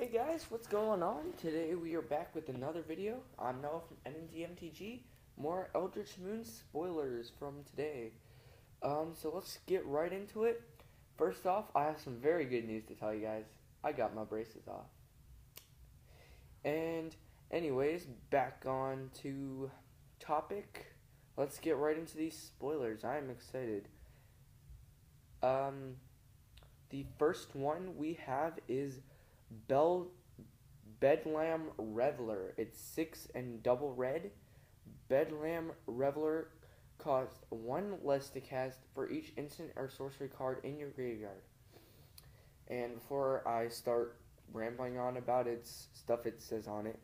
Hey guys, what's going on? Today we are back with another video. I'm Noah from NNDMTG. More Eldritch Moon spoilers from today. So let's get right into it. First off, I have some very good news to tell you guys. I got my braces off. And anyways, back on to topic. Let's get right into these spoilers. I am excited. The first one we have is Bedlam Reveler. It's 6 and double red. Bedlam Reveler costs 1 less to cast for each instant or sorcery card in your graveyard. And before I start rambling on about its stuff it says on it,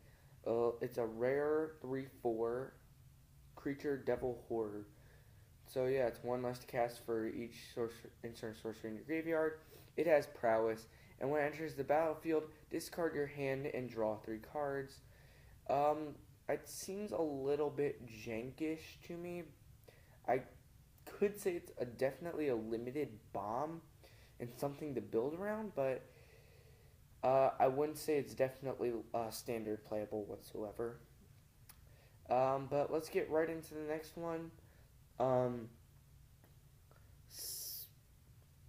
it's a rare 3/4 creature devil horror. So yeah, it's 1 less to cast for each instant or sorcery in your graveyard. It has prowess, and when it enters the battlefield, discard your hand and draw 3 cards. It seems a little bit jankish to me. I could say it's definitely a limited bomb and something to build around, but I wouldn't say it's definitely standard playable whatsoever. But let's get right into the next one.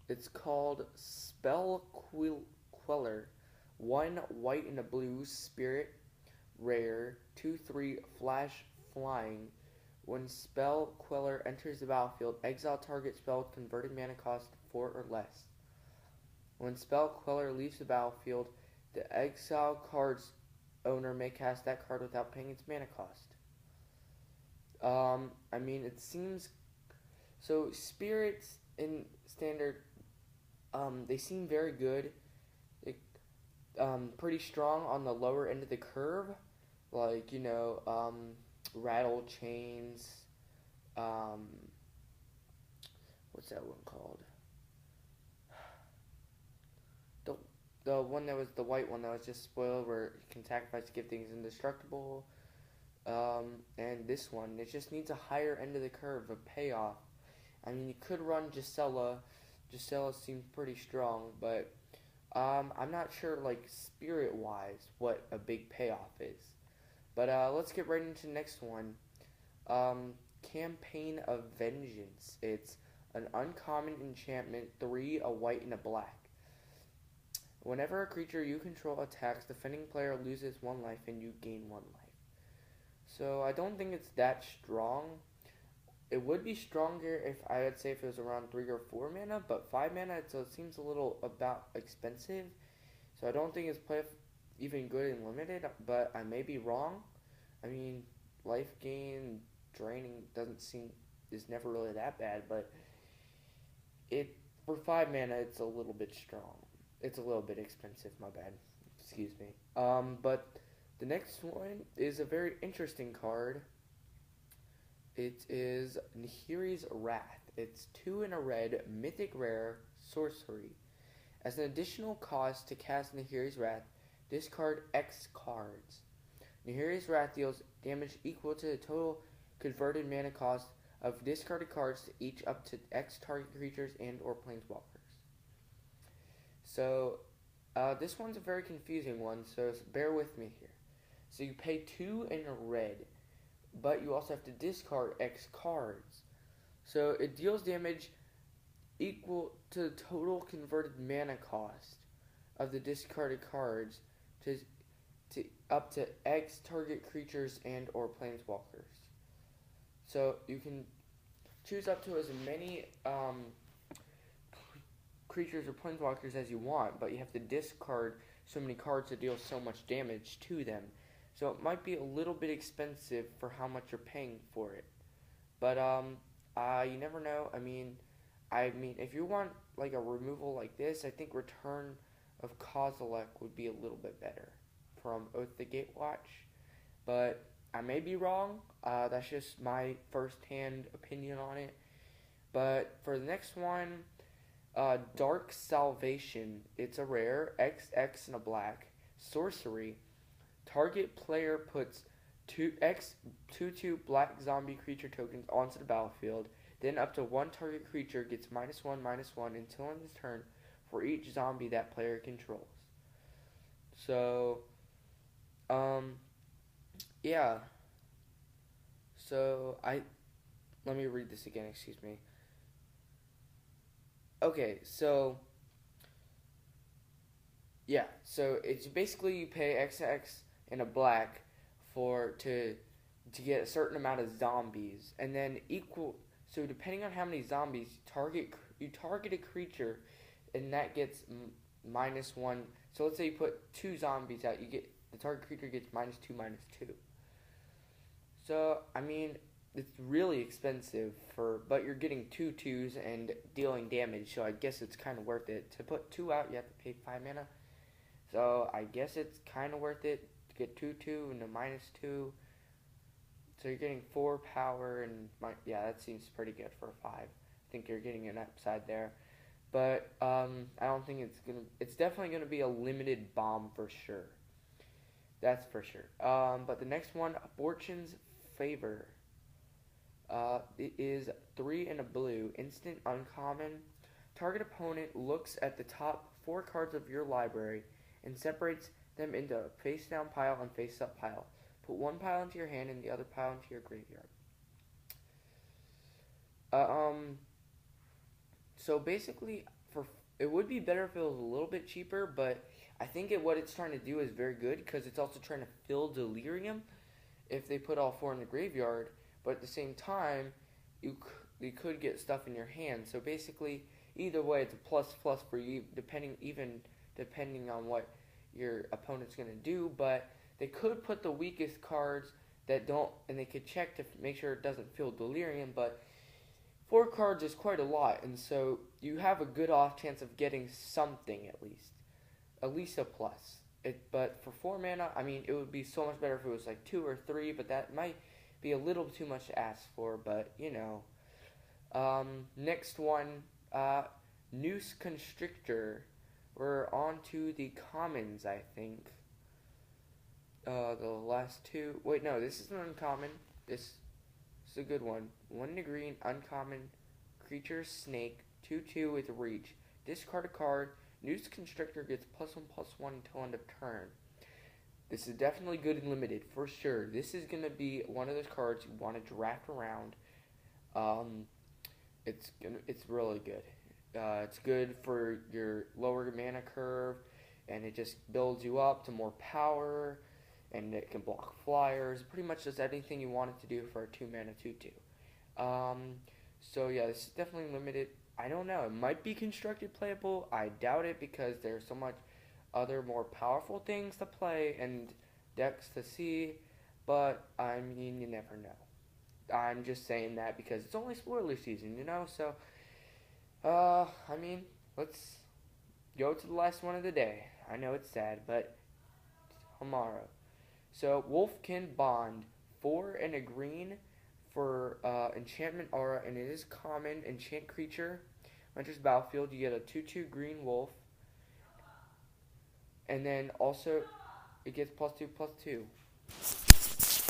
It's called Spell Queller. 1 white and a blue spirit rare 2/3 flash flying. When Spell Queller enters the battlefield, exile target spell converted mana cost 4 or less. When Spell Queller leaves the battlefield, the exile card's owner may cast that card without paying its mana cost. I mean, it seems so. Spirits in standard, they seem very good. Pretty strong on the lower end of the curve, like rattle chains. What's that one called? The one that was the white one that was just spoiled, where you can sacrifice to give things indestructible. And this one, it just needs a higher end of the curve, a payoff. I mean, you could run Gisela. Gisela seems pretty strong, but I'm not sure, like, spirit-wise, what a big payoff is. But let's get right into the next one. Campaign of Vengeance. It's an uncommon enchantment, 3, a white, and a black. Whenever a creature you control attacks, the defending player loses 1 life and you gain 1 life. So I don't think it's that strong. It would be stronger if I would say if it was around 3 or 4 mana, but 5 mana so it seems a little about expensive. So I don't think it's even good and limited, but I may be wrong. I mean, life gain draining is never really that bad, but for 5 mana it's a little bit strong. It's a little bit expensive, my bad. Excuse me. But the next one is a very interesting card. It is Nahiri's Wrath. It's 2 and a red, mythic rare, sorcery. As an additional cost to cast Nahiri's Wrath, discard X cards. Nahiri's Wrath deals damage equal to the total converted mana cost of discarded cards to each up to X target creatures and or planeswalkers. So, this one's a very confusing one, so bear with me here. So you pay 2 and a red, but you also have to discard X cards. So it deals damage equal to the total converted mana cost of the discarded cards to up to X target creatures and or planeswalkers. So you can choose up to as many creatures or planeswalkers as you want, but you have to discard so many cards to deal so much damage to them. So it might be a little bit expensive for how much you're paying for it. But you never know. I mean if you want like a removal like this, I think Return of Kozilek would be a little bit better from Oath the Gatewatch. But I may be wrong. That's just my first-hand opinion on it. But for the next one, Dark Salvation. It's a rare, XX and a black, sorcery. Target player puts 2/2 black zombie creature tokens onto the battlefield. Then up to 1 target creature gets -1/-1 until end of turn for each zombie that player controls. So, um, yeah. So, let me read this again, excuse me. Okay, so, yeah. So, it's basically you pay XX in a black to get a certain amount of zombies, and then so depending on how many zombies you target a creature, and that gets -1. So let's say you put 2 zombies out, the target creature gets -2, -2. So I mean, it's really expensive but you're getting 2/2s and dealing damage. So I guess it's kind of worth it. To put 2 out, you have to pay 5 mana. So I guess it's kind of worth it to get 2/2 and a -2. So you're getting 4 power yeah, that seems pretty good for a 5. I think you're getting an upside there. But I don't think it's definitely gonna be a limited bomb for sure. That's for sure. But the next one, Fortune's Favor. It is 3 in a blue, instant uncommon. Target opponent looks at the top 4 cards of your library and separates them into a face down pile and face up pile. Put 1 pile into your hand and the other pile into your graveyard. So basically, it would be better if it was a little bit cheaper, but I think what it's trying to do is very good because it's also trying to fill Delirium if they put all 4 in the graveyard. But at the same time, you could get stuff in your hand. So basically, either way, it's a plus for you, depending on what your opponent's going to do. But they could put the weakest cards that don't, and they could check to make sure it doesn't fill Delirium. But 4 cards is quite a lot, and so you have a good off chance of getting something at least a plus. But for 4 mana, I mean, it would be so much better if it was like 2 or 3, but that might be a little too much to ask for. But you know, next one, Noose Constrictor. We're on to the commons, I think. The last 2. Wait, no, this is an uncommon. This is a good one. 1 in a green, uncommon, creature, snake, 2/2 with reach. Discard a card. Noose Constrictor gets +1/+1 until end of turn. This is definitely good and limited, for sure. This is going to be one of those cards you want to draft around. It's really good. It's good for your lower mana curve, and it just builds you up to more power, and it can block flyers. Pretty much does anything you want it to do for a 2 mana 2/2. So yeah, this is definitely limited. I don't know. It might be constructed playable. I doubt it because there's so much other more powerful things to play and decks to see. But I mean, you never know. I'm just saying that because it's only spoiler season, you know. So, I mean, let's go to the last one of the day. I know it's sad, but tomorrow. So Wolfkin Bond, 4 and a green for enchantment aura, and it is common. Enchant creature enters battlefield. You get a 2/2 green wolf, and then also it gets +2/+2.